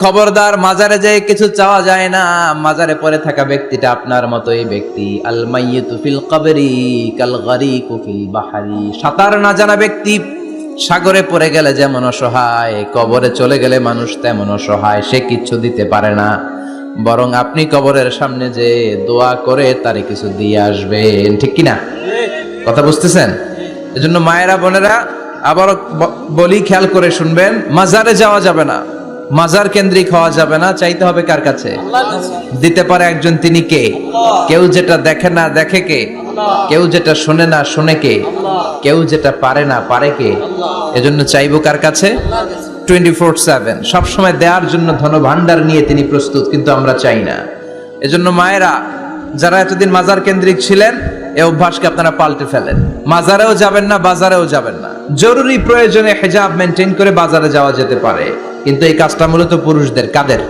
খবরদার, মাজারে যেয়ে কিছু চাওয়া যায় না। মাজারে পড়ে থাকা ব্যক্তিটা আপনার মতোই ব্যক্তি। আল মাইয়িতু ফিল কবরি কাল গারিকু ফিল বাহরি। সাঁতার না জানা ব্যক্তি সাগরে পড়ে গেলে যেমন অসহায়, কবরে চলে গেলে মানুষ তেমন অসহায়। সে কিচ্ছু দিতে পারে না, বরং আপনি কবরের সামনে যে দোয়া করে তারে কিছু দিয়ে আসবেন। ঠিক কিনা? কথা বুঝতেছেন? এজন্য মায়েরা, বোনেরা, আবারও বলি, খেয়াল করে শুনবেন, মাজারে যাওয়া যাবে না, মাজার কেন্দ্রিক হওয়া যাবে না। চাইতে হবে কার কাছে? দিতে পারে একজন, তিনি কে? কেউ যেটা দেখে না দেখে কে? কেউ যেটা শোনে না শোনে কে? কেউ যেটা পারে না পারে কে? এজন্য চাইবো কার কাছে? 24/7 সবসময় দেওয়ার জন্য ধন ভান্ডার নিয়ে তিনি প্রস্তুত, কিন্তু আমরা চাই না। এজন্য মায়েরা, যারা এতদিন মাজার কেন্দ্রিক ছিলেন, এই অভ্যাসকে আপনারা পাল্টে ফেলেন। মাজারেও যাবেন না, বাজারেও যাবেন না। জরুরি প্রয়োজনে হিজাব মেনটেন করে বাজারে যাওয়া যেতে পারে, কিন্তু এই কাজটা মূলত পুরুষদের। কাদের?